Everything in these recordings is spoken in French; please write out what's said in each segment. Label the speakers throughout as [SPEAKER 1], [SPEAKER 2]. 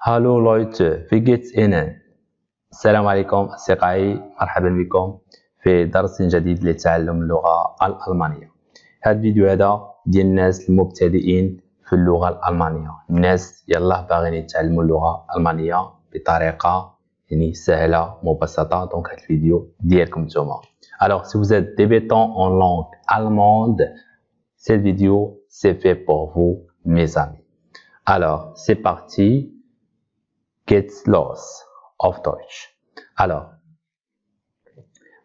[SPEAKER 1] Hallo Leute, wie geht's Ihnen? السلام عليكم أصدقائي، مرحبا بكم في درس جديد لتعلم اللغة الألمانية. هذا الفيديو هذا ديال الناس المبتدئين في اللغة الألمانية، الناس يلاه باغيين يتعلموا اللغة الألمانية بطريقة سهلة مبسطة. دونك هذا الفيديو ديالكم نتوما. Alors si vous êtes débutant en langue allemande, cette vidéo c'est fait pour vous mes amis. Alors c'est parti. Geht's los auf Deutsch. Alors,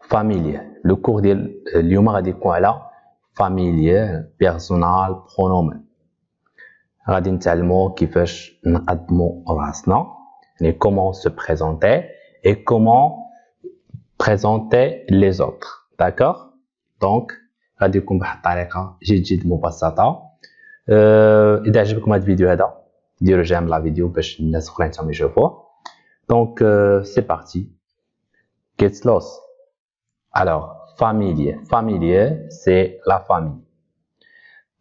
[SPEAKER 1] Familie. Le cours ديال اليوم غادي يكون على Familie, Personal, Pronomen. غادي نتعلموا كيفاش نقدموا راسنا، يعني comment se présenter et comment présenter les autres. D'accord? Donc, غادي يكون بواحد الطريقة جد مبسطة. إذا عجبكم هذا الفيديو هذا ديروا جيم لا فيديو باش الناس اخرين تما يشوفوه. Donc c'est parti. Geht's los. Alors Familie, Familie c'est la famille.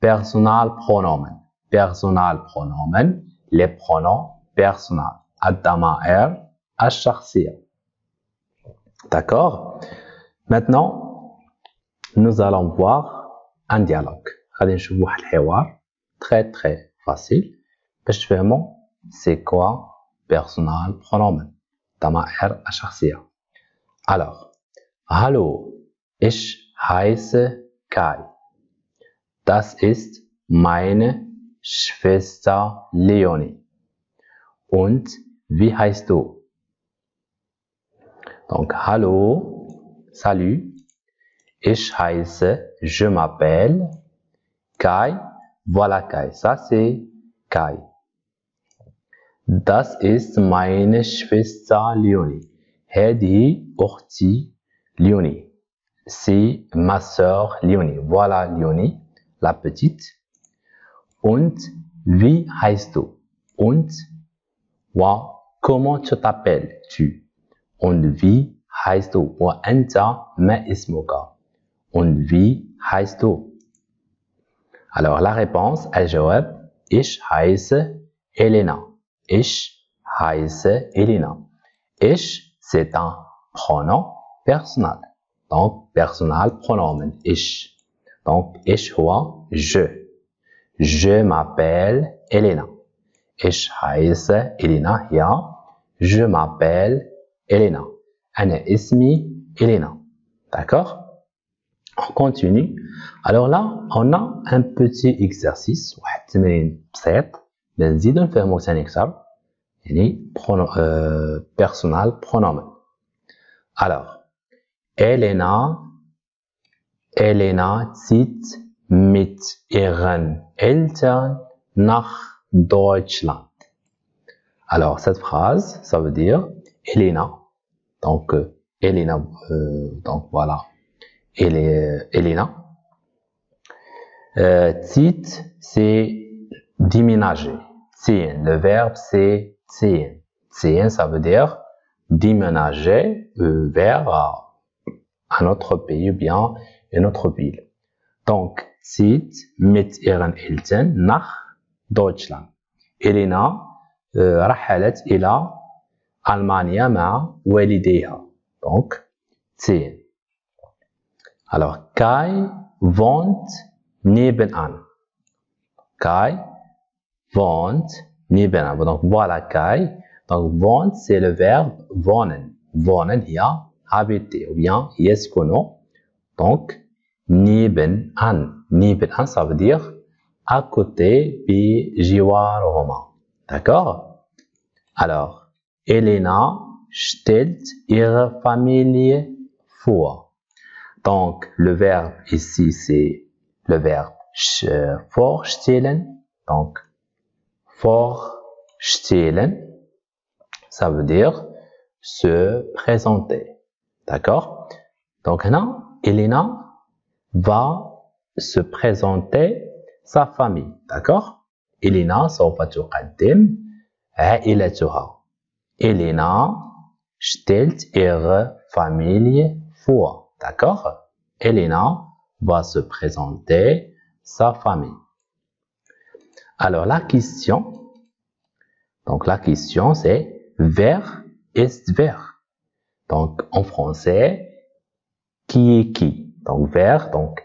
[SPEAKER 1] Personalpronomen, Personalpronomen, les pronoms personnels. الضمائر الشخصية. D'accord? Maintenant nous allons voir un dialogue. غادي نشوفوا واحد الحوار très facile باش تفهموا c'est quoi Personalpronomen, ضمائر الشخصية. Alors, hallo, ich heiße Kai. Das ist meine Schwester Leonie. Und wie heißt du? Donc, hallo, salut, ich heiße, je m'appelle Kai. Voilà Kai, ça c'est Kai. Das ist meine Schwester Leonie. هذه أختي Leonie. C'est ma sœur Leonie. Voilà Leonie, la petite. Und wie heißt du? Und comment tu t'appelles-tu? Und wie heißt du? وأنت ما اسمك? Und wie heißt du? Alors la réponse, الجواب ich heiße Elena. Ich heiße Elena. Ich, c'est un pronom personnel. Donc, personnel pronomen. Ich. Donc, ich هو je. Je m'appelle Elena. Ich heiße Elena. هي je m'appelle Elena. أنا اسمي Elena. D'accord? On continue. Alors là, on a un petit exercice. واحد التمرين بسيط. نزيدو نفهمو ثاني أكثر. يعني personnel pronomen. Alors, Elena zieht mit ihren Eltern nach Deutschland. Alors, cette phrase, ça veut dire Elena. Donc, Elena, donc voilà, Elena. Zieht, c'est déménager. Ziehen. Le verbe, c'est ziehen. Ziehen, ça veut dire déménager vers un autre pays ou bien une autre ville. Donc, zieht mit ihren Eltern nach Deutschland. Elena رحلت إلى ألمانيا مع والديها. Donc, ziehen. Alors, Kai wohnt nebenan. Kai wohnt nebenan. Donc voilà Kai. Donc wohnt c'est le verbe wohnen. Wohnen هي habiter ou bien يسكن. Donc nebenan. Nebenan ça veut dire à côté بجوارهما. D'accord? Alors Elena stellt ihre Familie vor. Donc le verbe ici c'est le verbe vorstellen. Donc vorstellen, ça veut dire se présenter. D'accord? Donc là, Elena va se présenter sa famille. D'accord? Elena سوف تقدم عائلتها. Elena stellt ihre Familie vor. D'accord? Elena va se présenter sa famille. Alors la question, Donc, la question, c'est wer ist wer? Donc, en français, qui est qui? Donc, wer, donc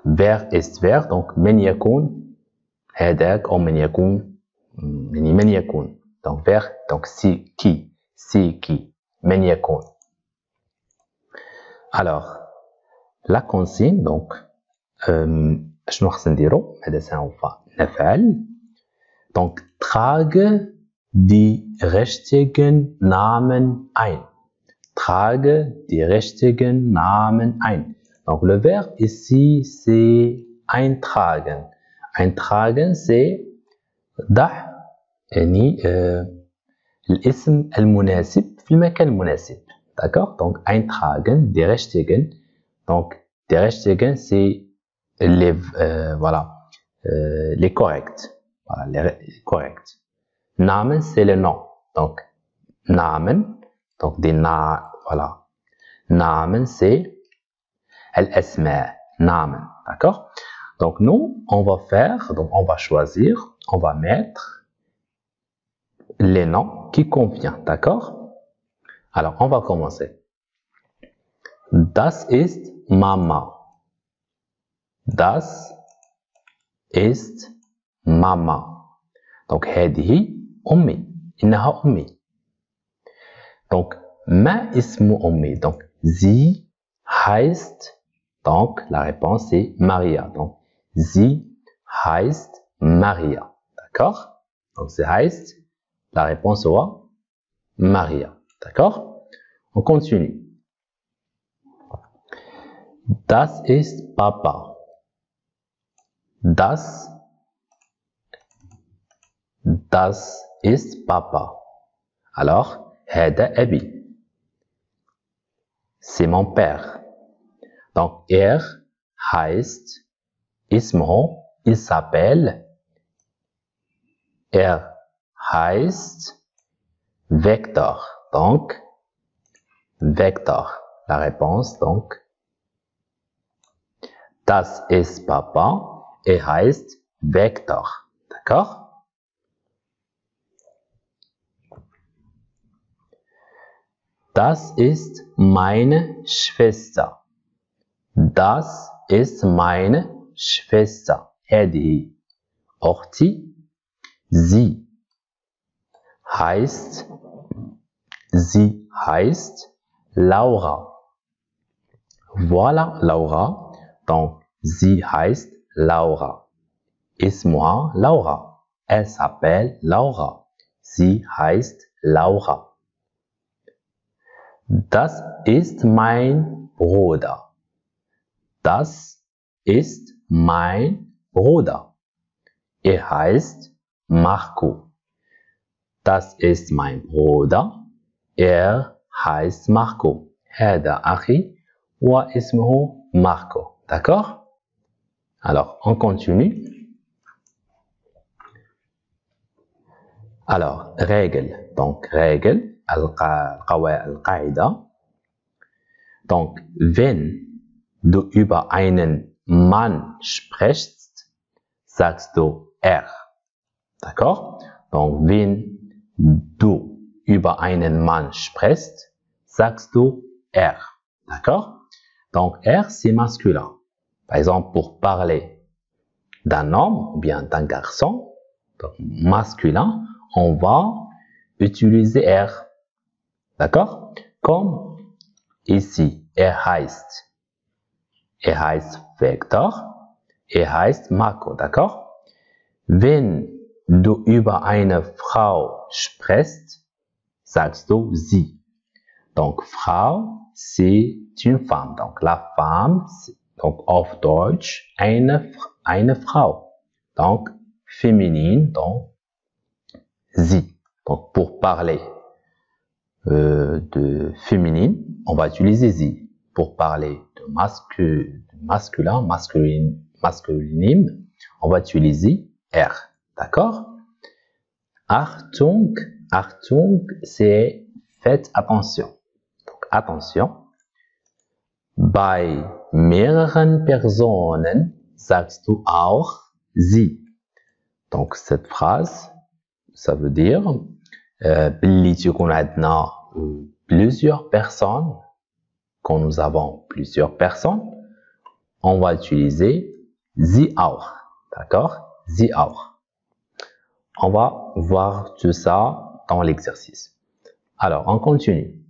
[SPEAKER 1] wer ist wer? Donc, من يكون هذاك أو من يكون يعني من يكون. Donc, wer, donc c'est qui? من يكون. Alors, la consigne, donc, شنو خصنا نديرو؟ هذا سوف نفعل. Donc, trage die richtigen Namen ein. Trage die richtigen Namen ein. Donc, le verbe ici, c'est eintragen. Eintragen, c'est ضع يعني الاسم المناسب في المكان المناسب. D'accord? Donc, eintragen, die richtigen. Donc, die richtigen, c'est les, voilà, les corrects. Voilà, les corrects. Namen, c'est le nom. Donc, Namen, donc des voilà. Namen, c'est الأسماء. Namen. D'accord? Donc, nous, on va faire, donc on va choisir, on va mettre les noms qui conviennent. D'accord? Alors, on va commencer. Das ist Mama. Das ist Mama. Donc, هذه أمي. إنها أمي. Donc, ما اسم أمي. Donc, sie heißt, donc la réponse est Maria. Donc, sie heißt Maria. D'accord? Donc, sie heißt, la réponse sera Maria. D'accord? On continue. Das ist Papa. Das ist Papa. Alors, هذا أبي. C'est mon père. Donc, heißt, اسمه, il s'appelle, heißt Vector. Donc, Vector. La réponse, donc, das ist Papa et heißt Vector. D'accord? Das ist meine Schwester. Das ist meine Schwester. هذه أختي. Sie heißt Laura. Voilà Laura. Donc, sie heißt Laura. اسمها Laura. Elle s'appelle Laura. Sie heißt Laura. Das ist mein Bruder. Das ist mein Bruder. Er heißt Marco. Das ist mein Bruder. Er heißt Marco. هذا أخي واسمه Marco. D'accord? Alors, on continue. Alors, règle. Donc, règle. القاعدة. Donc, wenn du über einen Mann sprichst, sagst du er. D'accord? Donc, wenn du über einen Mann sprichst, sagst du er. D'accord? Donc, er, c'est masculin. Par exemple, pour parler d'un homme ou bien d'un garçon, donc masculin, on va utiliser er. D'accord? Comme ici, heißt Vector, heißt Marco. D'accord? Wenn du über eine Frau sprichst, sagst du sie. Donc, Frau, c'est une femme. Donc, la femme, donc auf Deutsch, eine Frau. Donc, féminine, donc, sie. Donc, pour parler de féminine, on va utiliser sie. Pour parler de masculin, masculine, on va utiliser er. D'accord? Achtung, c'est faites attention. Donc, attention. Bei mehreren Personen sagst du auch sie. Donc, cette phrase, ça veut dire باللي تكون عندنا plusieurs personnes. Quand nous avons plusieurs personnes, on va utiliser sie auch. D'accord? Sie auch. On va voir tout ça dans l'exercice. Alors, on continue.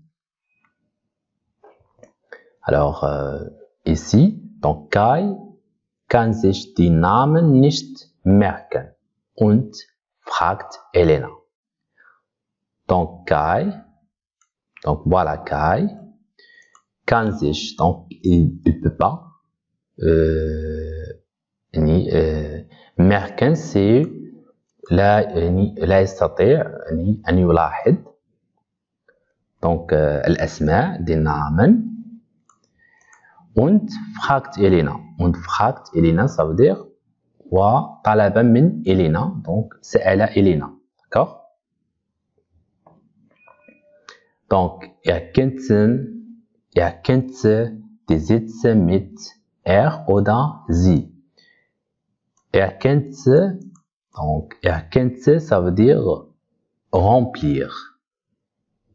[SPEAKER 1] Alors, ici, donc Kai kann sich die Namen nicht merken und fragt Elena. Donc Kai, donc voilà Kai, kann sich, donc il ne peut pas, merken c'est لا يستطيع أن يلاحظ donc الأسماء دي النامن. Und fragt Elena. Und fragt Elena, ça veut dire وطلب من Elena, donc سأل Elena. D'accord? Donc erkennt die Sätze mit oder sie. Erkennt, donc erkennt, ça veut dire remplir,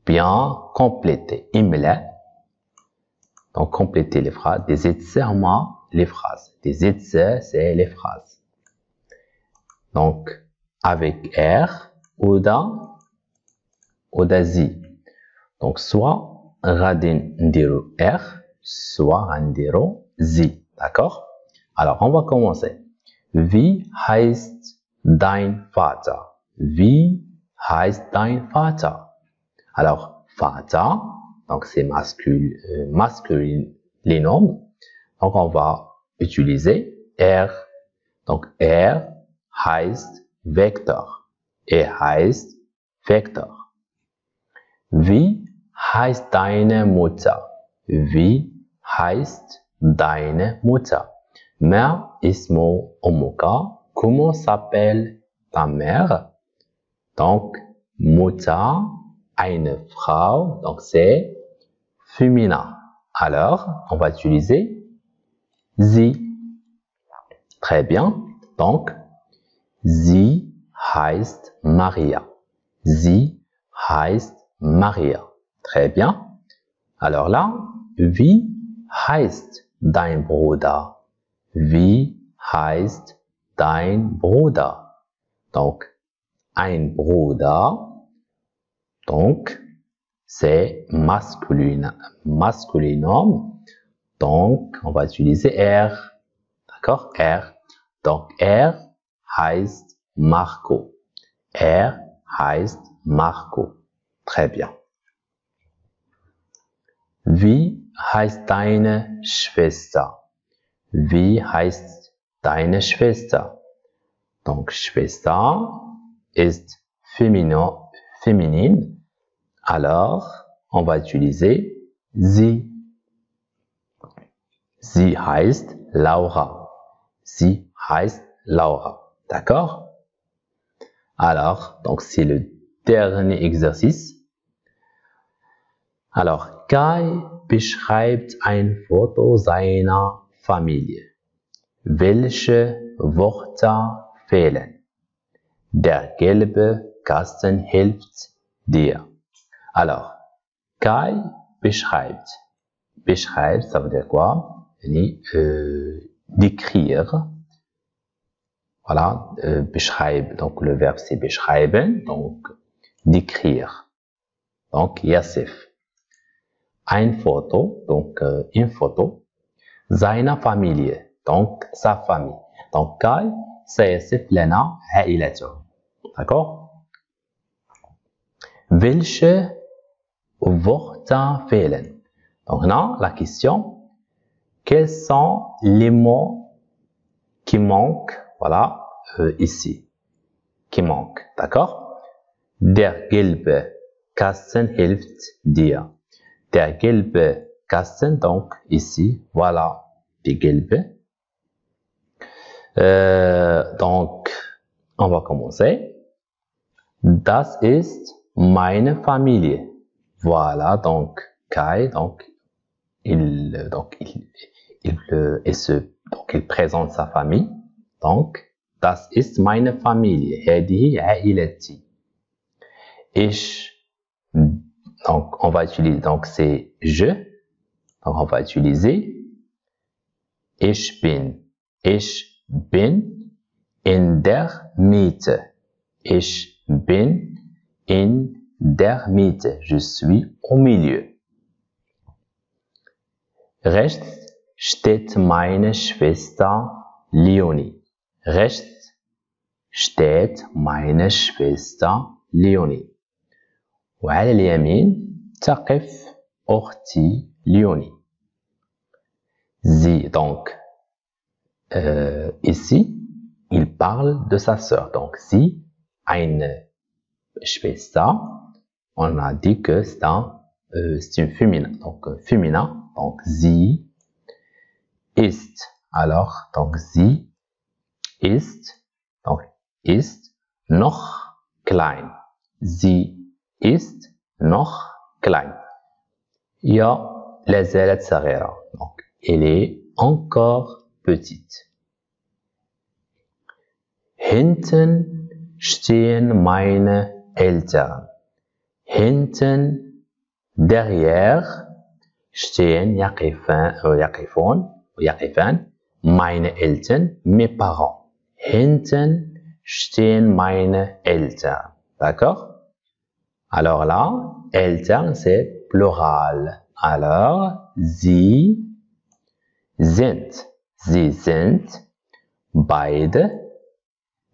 [SPEAKER 1] bien compléter. Imla, donc compléter les phrases. Des Sätze, les phrases. Des Sätze, c'est les phrases. Donc avec oder sie. Donc soit غادي نديرو soit نديرو sie. D'accord? Alors on va commencer. Wie heißt dein Vater? Wie heißt dein Vater? Alors Vater, donc c'est masculin les noms. Donc on va utiliser Donc heißt Vektor. Heißt Vektor. Wie heißt deine Mutter? Wie heißt deine Mutter? Ma ismo Omuka. Comment s'appelle ta mère? Donc, Mutter, eine Frau, donc c'est féminin. Alors, on va utiliser sie. Très bien. Donc, sie heißt Maria. Sie heißt Maria. Très bien. Alors là, wie heißt dein Bruder? Wie heißt dein Bruder? Donc, ein Bruder, donc, c'est masculinum. Donc, on va utiliser D'accord? Donc, heißt Marco. Heißt Marco. Très bien. Wie heißt deine Schwester? Wie heißt deine Schwester? Donc, Schwester ist féminin. Alors, on va utiliser sie. Sie heißt Laura. Sie heißt Laura. D'accord? Alors, donc c'est le dernier exercice. Alors, Kai beschreibt ein Foto seiner Familie. Welche Wörter fehlen? Der gelbe Kasten hilft dir. Alors, Kai beschreibt. Beschreibt, ça veut dire quoi? Décrire. Voilà, beschreiben. Donc, le verbe c'est beschreiben. Donc, décrire. Donc, Yassif. Ein Foto, donc une photo. Seiner Familie, donc sa famille. Donc, Kai سيصف لنا عائلته. D'accord? Welche Wörter fehlen? Donc là, la question, quels sont les mots qui manquent, voilà, ici, qui manquent, d'accord? Der gelbe Kasten hilft dir. Der gelbe Kasten, donc ici, voilà, die gelbe. Donc, on va commencer. Das ist meine Familie. Voilà, donc Kai, donc il présente sa famille. Donc, das ist meine Familie. هذه عائلتي. Ich. Donc, on va utiliser, donc c'est je. Donc, on va utiliser ich bin. Ich bin in der Mitte. Ich bin in der Mitte. Je suis au milieu. Rechts steht meine Schwester Leonie. Rechts steht meine Schwester Leonie. وعلى اليمين تقف أختي ليوني. Sie, donc, ici, il parle de sa sœur. Donc, sie, eine Schwester, on a dit que c'est une féminin. Donc, féminin, donc sie ist. Alors, donc sie ist, donc ist noch klein. Sie ist noch klein. Ja, la زالت صغيرة. Donc, elle est encore petite. Hinten stehen meine Eltern. Hinten, derrière, stehen يقفان meine Eltern, mes parents. Hinten stehen meine Eltern. D'accord? Alors là, Eltern, c'est plural. Alors, sie sind. Sie sind beide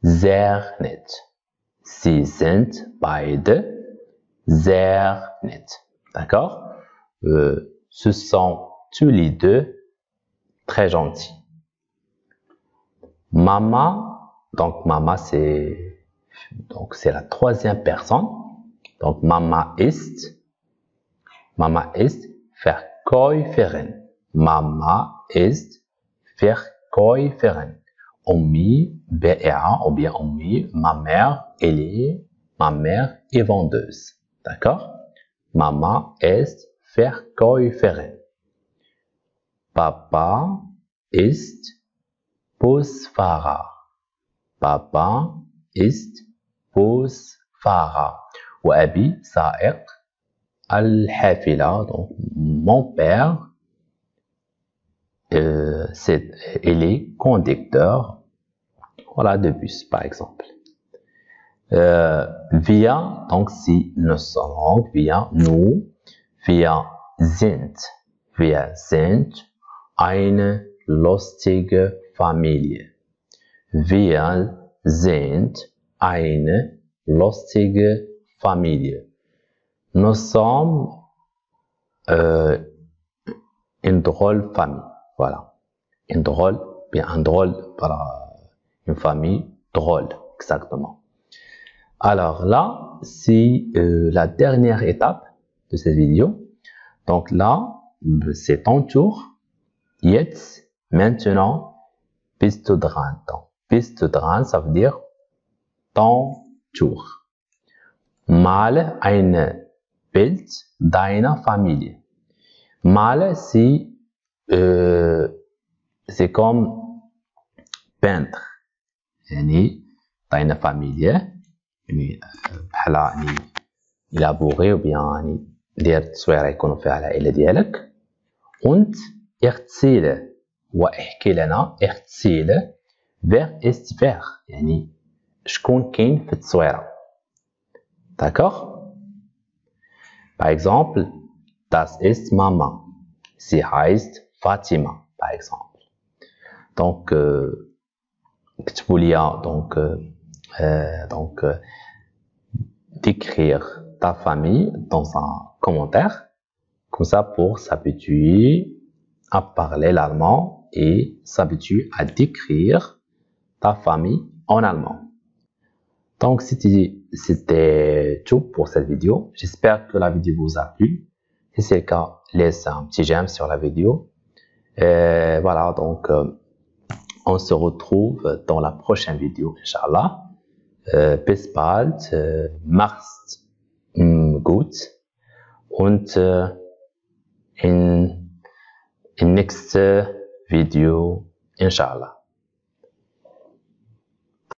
[SPEAKER 1] sehr nett. Sie sind beide sehr nett. D'accord? Ce sont tous les deux très gentils. Mama, donc Mama c'est la troisième personne. Donc Mama ist Verkäuferin. Mama ist Verkäuferin. Ommi, BEA, ou bien Ommi, ma mère est vendeuse. D'accord? Mama ist Verkäuferin. Papa ist Busfahrer. Papa ist Busfahrer. وأبي سائق الحافلة. Donc, mon père, il est conducteur, voilà, de bus, par exemple. Wir, donc si nous sommes, nous, wir sind eine lustige Familie. Wir sind eine lustige Familie. Nous sommes une drôle famille. Voilà. Un drôle, une famille drôle, exactement. Alors là, c'est la dernière étape de cette vidéo. Donc là, c'est ton tour. Jetzt, maintenant, bist du dran. Donc, bist du dran, ça veut dire ton tour. Male ein Bild deiner Familie. Male, c'est comme peindre. يعني deine Familie. يعني بحال يعني élaborer ou bien يعني دير تصويره يكونوا فيها العائلة ديالك. Und erzähle واحكي لنا erzähle wer ist wer يعني شكون كاين في التصويره. D'accord? Par exemple, das ist Mama. Sie heißt Fatima, par exemple. Donc, اكتبوا لي donc d'écrire ta famille dans un commentaire, comme ça pour s'habituer à parler l'allemand et s'habituer à décrire ta famille en allemand. Donc, c'était tout pour cette vidéo. J'espère que la vidéo vous a plu. Si c'est le cas, laissez un petit j'aime sur la vidéo. Et voilà, donc, on se retrouve dans la prochaine vidéo, Inch'Allah. Bis bald, macht's gut und in nächste Video, Inch'Allah.